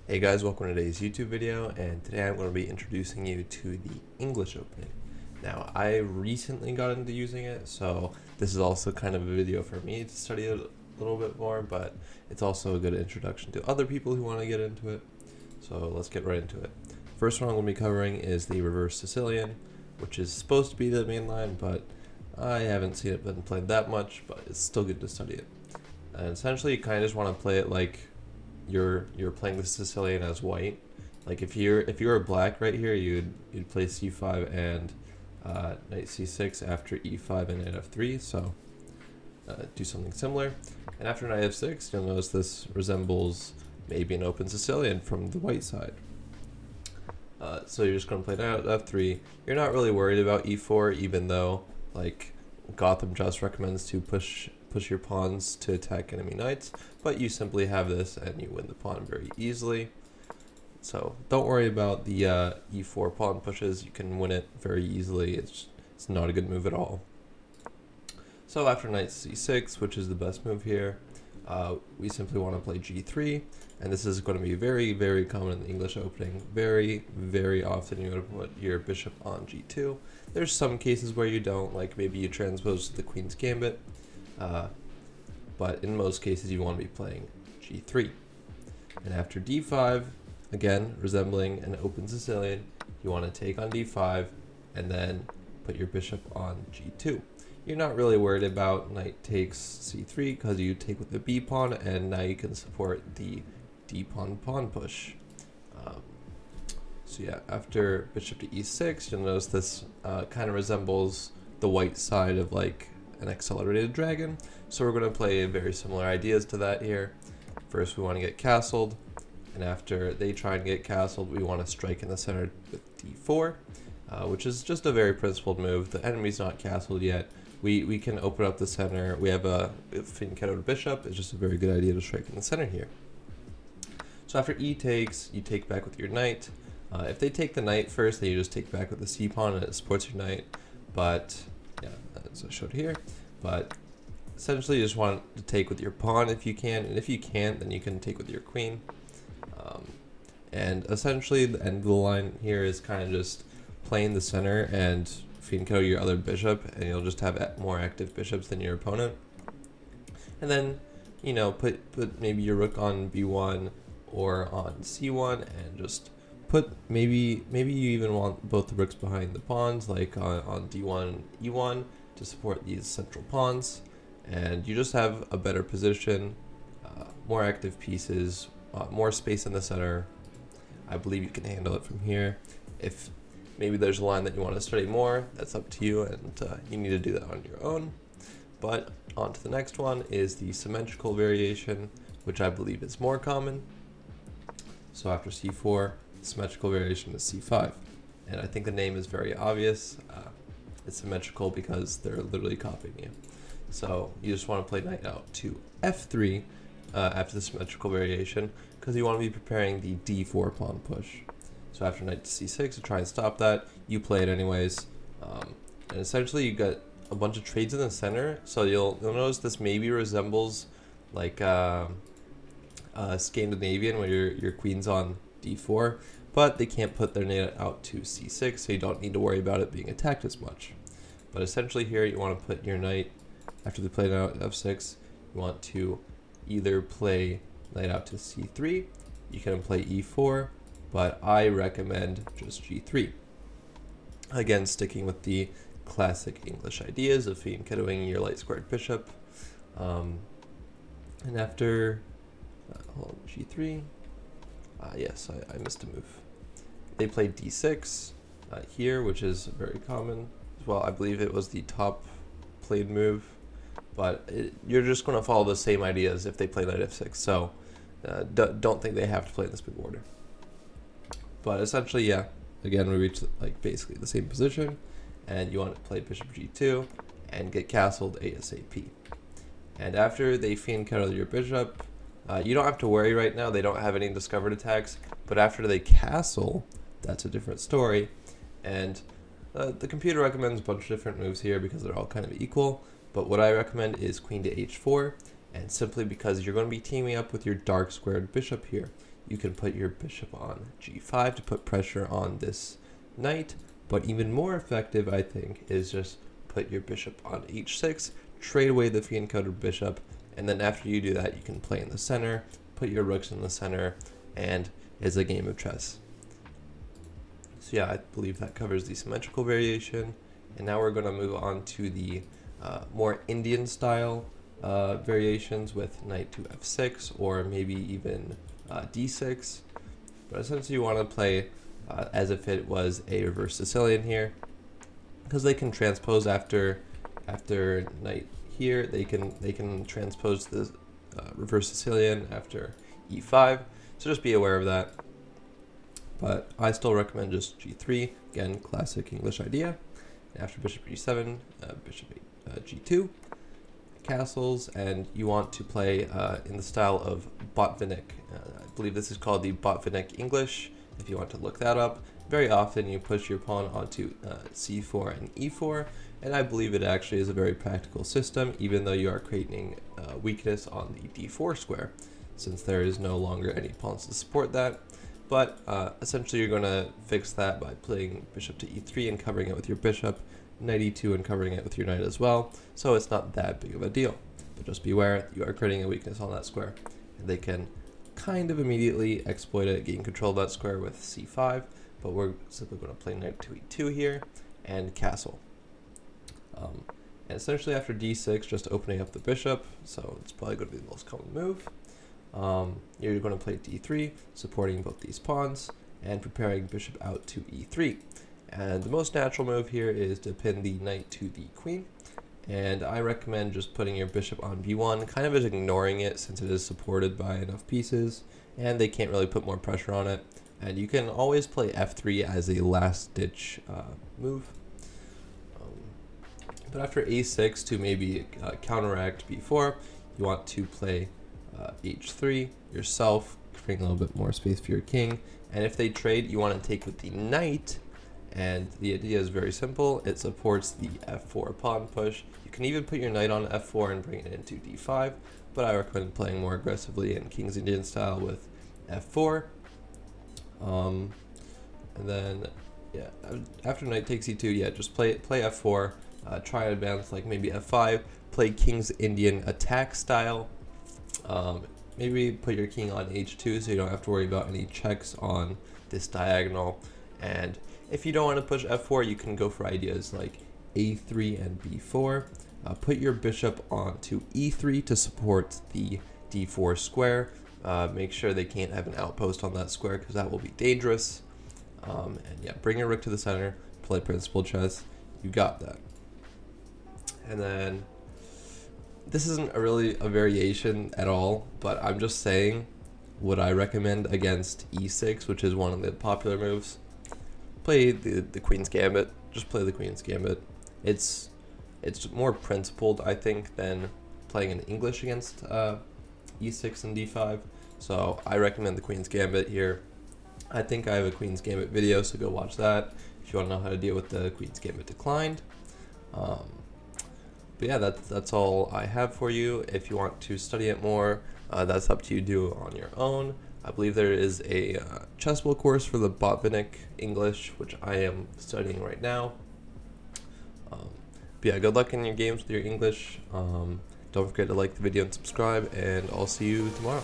Hey guys, welcome to today's YouTube video, and today I'm going to be introducing you to the English opening. Now, I recently got into using it, so this is also kind of a video for me to study it a little bit more, but it's also a good introduction to other people who want to get into it. So let's get right into it. First one I'm going to be covering is the reverse Sicilian, which is supposed to be the main line, but I haven't seen it been played that much, but it's still good to study it. And essentially, you kind of just want to play it like you're playing the Sicilian as white. Like if you're black right here, you'd play c5 and knight c6 after e5 and knight f3. So do something similar. And after knight f6, you'll notice this resembles maybe an open Sicilian from the white side. So you're just going to play knight f3. You're not really worried about e4, even though like Gotham just recommends to push your pawns to attack enemy knights, but you simply have this and you win the pawn very easily. So don't worry about the e4 pawn pushes. You can win it very easily. It's not a good move at all. So after knight c6, which is the best move here, we simply want to play g3, and this is going to be very, very common in the English opening. Very, very often you want to put your bishop on g2. There's some cases where you don't, like maybe you transpose to the queen's gambit, but in most cases you want to be playing g3. And after d5, again resembling an open Sicilian, you want to take on d5 and then put your bishop on g2. You're not really worried about knight takes c3 because you take with the b pawn, and now you can support the d pawn push. So yeah, after bishop to e6, you'll notice this kind of resembles the white side of like an accelerated dragon. So we're going to play very similar ideas to that here. First we want to get castled, and after they try and get castled, we want to strike in the center with d4, which is just a very principled move. The enemy's not castled yet. We can open up the center. We have a fianchettoed bishop. It's just a very good idea to strike in the center here. So after e takes, you take back with your knight. If they take the knight first, then you just take back with the c pawn and it supports your knight. But yeah, as I showed here. But essentially you just want to take with your pawn if you can, and if you can't, then you can take with your queen. And essentially the end of the line here is kind of just playing the center and fianchetto your other bishop, and you'll just have more active bishops than your opponent. And then, you know, put maybe your rook on b1 or on c1, and just put maybe you even want both the rooks behind the pawns, like on d1 e1, to support these central pawns, and you just have a better position, more active pieces, more space in the center. I believe you can handle it from here. If maybe there's a line that you want to study more, that's up to you, and you need to do that on your own. But on to the next one is the symmetrical variation, which I believe is more common. So after c4, the symmetrical variation is c5, and I think the name is very obvious. It's symmetrical because they're literally copying you. So you just want to play knight out to f3 after the symmetrical variation, because you want to be preparing the d4 pawn push. So after knight to c6, to try and stop that, you play it anyways. And essentially you get a bunch of trades in the center, so you'll notice this maybe resembles like Scandinavian, where your queen's on d4, but they can't put their knight out to c6, so you don't need to worry about it being attacked as much. But essentially here you want to put your knight, after they play knight out f6, you want to either play knight out to c3, you can play e4, but I recommend just g3. Again, sticking with the classic English ideas of fianchettoing your light squared bishop. And after g3, yes, I missed a move. They played d6 here, which is very common as well. I believe it was the top played move, but you're just going to follow the same ideas if they play knight f6. So don't think they have to play in this big order. But essentially, yeah, again, we reach like basically the same position, and you want to play bishop g2 and get castled ASAP. And after they fianchetto your bishop, you don't have to worry right now. They don't have any discovered attacks, but after they castle, that's a different story. And the computer recommends a bunch of different moves here because they're all kind of equal, but what I recommend is queen to h4, and simply because you're going to be teaming up with your dark squared bishop here. you can put your bishop on g5 to put pressure on this knight. But even more effective, I think, is just put your bishop on h6, trade away the fiend-countered bishop, and then after you do that, you can play in the center, put your rooks in the center, and it's a game of chess. So yeah, I believe that covers the symmetrical variation. And now we're going to move on to the more Indian style variations with knight to f6, or maybe even d6. But essentially you want to play as if it was a reverse Sicilian here, because they can transpose after knight here. They can transpose the reverse Sicilian after e5. So just be aware of that. But I still recommend just g3, again, classic English idea. After bishop g7, bishop g2, castles, and you want to play in the style of Botvinnik. I believe this is called the Botvinnik English, if you want to look that up. Very often you push your pawn onto c4 and e4, and I believe it actually is a very practical system, even though you are creating weakness on the d4 square, since there is no longer any pawns to support that. But essentially you're going to fix that by playing bishop to e3 and covering it with your bishop, knight e2 and covering it with your knight as well, so it's not that big of a deal. But just beware, you are creating a weakness on that square, and they can kind of immediately exploit it, gain control of that square with c5, but we're simply going to play knight to e2 here, and castle. And essentially after d6, just opening up the bishop, so it's probably going to be the most common move. You're going to play d3, supporting both these pawns, and preparing bishop out to e3. And the most natural move here is to pin the knight to the queen, and I recommend just putting your bishop on b1, kind of as ignoring it since it is supported by enough pieces, and they can't really put more pressure on it. And you can always play f3 as a last-ditch move. But after a6 to maybe counteract b4, you want to play h3 yourself, creating a little bit more space for your king. And if they trade, you want to take with the knight, and the idea is very simple. It supports the f4 pawn push. You can even put your knight on f4 and bring it into d5, but I recommend playing more aggressively in King's Indian style with f4. And then yeah, after knight takes e2, yeah, just play f4, try to advance like maybe f5, play King's Indian attack style. Maybe put your king on h2 so you don't have to worry about any checks on this diagonal. And if you don't want to push f4, you can go for ideas like a3 and b4. Put your bishop onto e3 to support the d4 square. Make sure they can't have an outpost on that square because that will be dangerous. And yeah, bring your rook to the center, play principal chess. You got that. And then this isn't really a variation at all, but I'm just saying what I recommend against e6, which is one of the popular moves. Play the Queen's Gambit. Just play the Queen's Gambit. It's more principled, I think, than playing in English against e6 and d5. So I recommend the Queen's Gambit here. I think I have a Queen's Gambit video, so go watch that if you want to know how to deal with the Queen's Gambit declined. But yeah, that's all I have for you. If you want to study it more, that's up to you to do on your own. I believe there is a chessable course for the Botvinnik English, which I am studying right now. But yeah, good luck in your games with your English. Don't forget to like the video and subscribe, and I'll see you tomorrow.